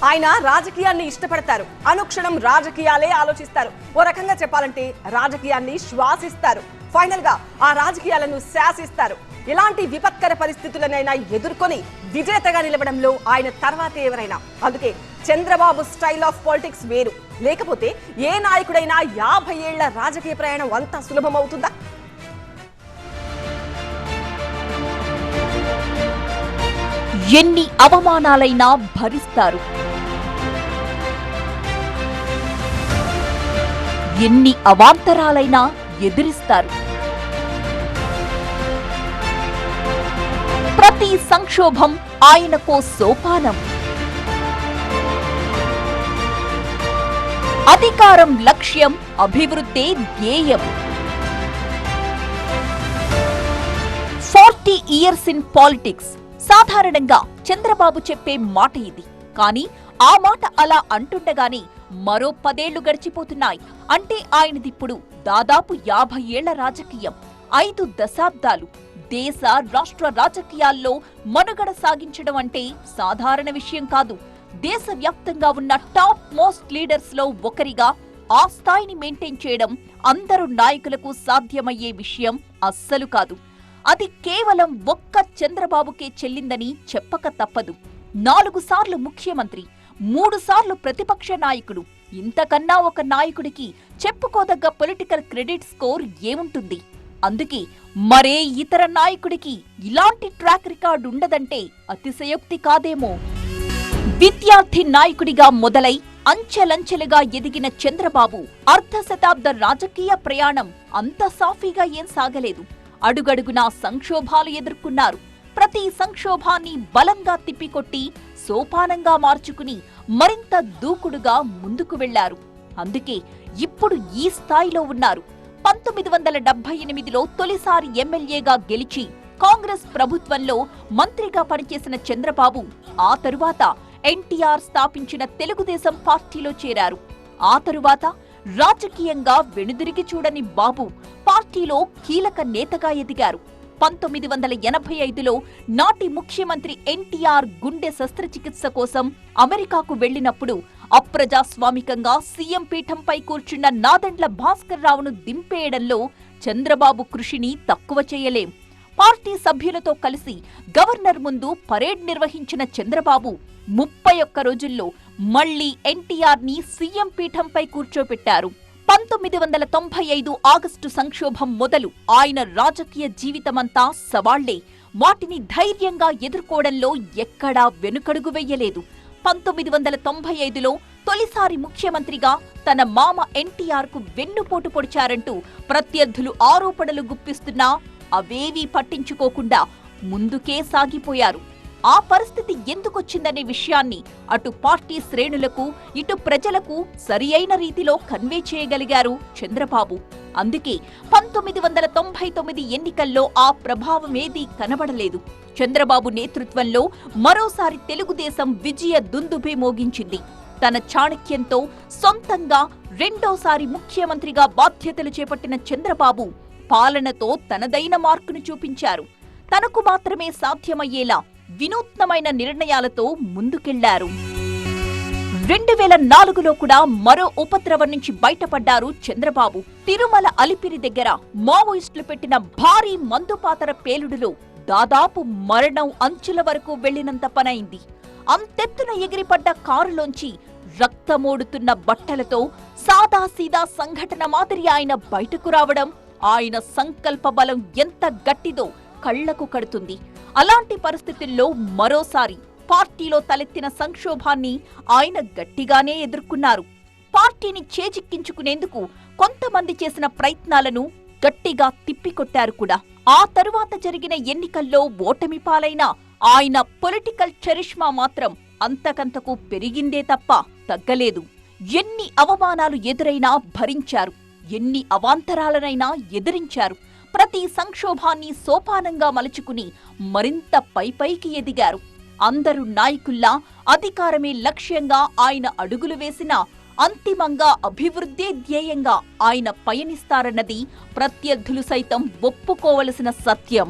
ఆయన రాజకీయాన్ని ఇష్టపడతారు. అనుక్షణం రాజకీయాలే ఆలోచిస్తారు. ఓ రకంగా చెప్పాలంటే రాజకీయాన్ని శ్వాసిస్తారు. ఫైనల్ గా ఆ రాజకీయాలను శాసిస్తారు. ఇలాంటి విపత్కర పరిస్థితులనైనా ఎదుర్కొని విజేతగా నిలవడంలో ఆయన తర్వాతే ఎవరైనా. అందుకే చంద్రబాబు స్టైల్ ఆఫ్ పాలిటిక్స్ వేరు. లేకపోతే ఏ నాయకుడైనా 50 ఏళ్ల రాజకీయ ప్రయాణం అంత సులభమవుతుందా? ఎన్ని అవమానాలైనా భరిస్తారు, ఎన్ని అవాంతరాలైనా ఎదిరిస్తారు. ప్రతి సంక్షోభం ఆయనకో సోపానం. అధికారం లక్ష్యం, అభివృద్ధి ధ్యేయం. 40 years ఇన్ పాలిటిక్స్. సాధారణంగా చంద్రబాబు చెప్పే మాట ఇది. కానీ ఆ మాట అలా అంటుండగానే మరో 10 ఏళ్లు గడిచిపోతున్నాయి. అంటే ఆయనదిప్పుడు దాదాపు 50 ఏళ్ల రాజకీయం. 5 దశాబ్దాలు దేశ రాష్ట్ర రాజకీయాల్లో మనుగడ సాగించడం అంటే సాధారణ విషయం కాదు. దేశవ్యాప్తంగా ఉన్న టాప్ మోస్ట్ లీడర్స్ లో ఒకరిగా ఆ స్థాయిని మెయింటైన్ చేయడం అందరు నాయకులకు సాధ్యమయ్యే విషయం అస్సలు కాదు. అది కేవలం ఒక్క చంద్రబాబుకే చెల్లిందని చెప్పక తప్పదు. 4 సార్లు ముఖ్యమంత్రి, 3 సార్లు ప్రతిపక్ష నాయకుడు. ఇంతకన్నా ఒక నాయకుడికి చెప్పుకోదగ్గ పొలిటికల్ క్రెడిట్ స్కోర్ ఏముంటుంది? అందుకే మరే ఇతర నాయకుడికి ఇలాంటి ట్రాక్ రికార్డు ఉండదంటే అతిశయోక్తి కాదేమో. విద్యార్థి నాయకుడిగా మొదలై అంచెలంచెలుగా ఎదిగిన చంద్రబాబు అర్ధ శతాబ్ద రాజకీయ ప్రయాణం అంత సాఫీగా ఏం సాగలేదు. అడుగడుగునా సంక్షోభాలు ఎదుర్కొన్నారు. ప్రతి సంక్షోభాన్ని బలంగా తిప్పికొట్టి సోపానంగా మార్చుకుని మరింత దూకుడుగా ముందుకు వెళ్లారు. అందుకే ఇప్పుడు ఈ స్థాయిలో ఉన్నారు. 1978లో తొలిసారి ఎమ్మెల్యేగా గెలిచి కాంగ్రెస్ ప్రభుత్వంలో మంత్రిగా పనిచేసిన చంద్రబాబు ఆ తరువాత ఎన్టీఆర్ స్థాపించిన తెలుగుదేశం పార్టీలో చేరారు. ఆ తరువాత రాజకీయంగా వెనుదిరిగి చూడని బాబు పార్టీలో కీలక నేతగా ఎదిగారు. 1985లో నాటి ముఖ్యమంత్రి ఎన్టీఆర్ గుండె శస్త్రచికిత్స కోసం అమెరికాకు వెళ్లినప్పుడు అప్రజాస్వామికంగా సీఎం పీఠంపై కూర్చున్న నాదెండ్ల భాస్కర్ రావును దింపేయడంలో చంద్రబాబు కృషిని తక్కువ చేయలేం. పార్టీ సభ్యులతో కలిసి గవర్నర్ ముందు పరేడ్ నిర్వహించిన చంద్రబాబు 31 రోజుల్లో మళ్లీ ఎన్టీఆర్ ని సీఎం పీఠంపై కూర్చోపెట్టారు. 1995 ఆగస్టు సంక్షోభం మొదలు ఆయన రాజకీయ జీవితమంతా సవాళ్లే. వాటిని ధైర్యంగా ఎదుర్కోవడంలో ఎక్కడా వెనుకడుగు వెయ్యలేదు. 1995లో తొలిసారి ముఖ్యమంత్రిగా తన మామ ఎన్టీఆర్ కు వెన్నుపోటు పొడిచారంటూ ప్రత్యర్థులు ఆరోపణలు గుప్పిస్తున్నా అవేవీ పట్టించుకోకుండా ముందుకే సాగిపోయారు. ఆ పరిస్థితి ఎందుకొచ్చిందనే విషయాన్ని అటు పార్టీ శ్రేణులకు, ఇటు ప్రజలకు సరి అయిన రీతిలో కన్వే చేయగలిగారు చంద్రబాబు. అందుకే 1999 ఎన్నికల్లో ఆ ప్రభావమేదీ కనబడలేదు. చంద్రబాబు నేతృత్వంలో మరోసారి తెలుగుదేశం విజయ దుందుభి మోగించింది. తన చాణక్యంతో సొంతంగా రెండోసారి ముఖ్యమంత్రిగా బాధ్యతలు చేపట్టిన చంద్రబాబు పాలనతో తనదైన మార్కును చూపించారు. తనకు మాత్రమే సాధ్యమయ్యేలా వినూత్నమైన నిర్ణయాలతో ముందుకెళ్లారు. 2004లో కూడా మరో ఉపద్రవం నుంచి బయటపడ్డారు చంద్రబాబు. తిరుమల అలిపిరి దగ్గర మావోయిస్టులు పెట్టిన భారీ మందుపాతర పేలుడులో దాదాపు మరణం అంచుల వరకు వెళ్లినంత పనైంది. అంతెత్తున ఎగిరిపడ్డ కారులోంచి రక్తమోడుతున్న బట్టలతో సాదాసీదా సంఘటన మాదిరి ఆయన బయటకు రావడం ఆయన సంకల్ప బలం ఎంత గట్టిదో కళ్లకు కడుతుంది. అలాంటి పరిస్థితుల్లో మరోసారి పార్టీలో తలెత్తిన సంక్షోభాన్ని ఆయన గట్టిగానే ఎదుర్కొన్నారు. పార్టీని చేజిక్కించుకునేందుకు కొంతమంది చేసిన ప్రయత్నాలను గట్టిగా తిప్పికొట్టారు కూడా. ఆ తరువాత జరిగిన ఎన్నికల్లో ఓటమి పాలైన ఆయన పొలిటికల్ చరిష్మా మాత్రం అంతకంతకు పెరిగిందే తప్ప తగ్గలేదు. ఎన్ని అవమానాలు ఎదురైనా భరించారు, ఎన్ని అవాంతరాలనైనా ఎదిరించారు. ప్రతి సంక్షోభాన్ని సోపానంగా మలుచుకుని మరింత పైపైకి ఎదిగారు. అందరు నాయకుల్లా అధికారమే లక్ష్యంగా ఆయన అడుగులు వేసినా అంతిమంగా అభివృద్ధే ధ్యేయంగా ఆయన పయనిస్తారన్నది ప్రత్యర్థులు సైతం ఒప్పుకోవలసిన సత్యం.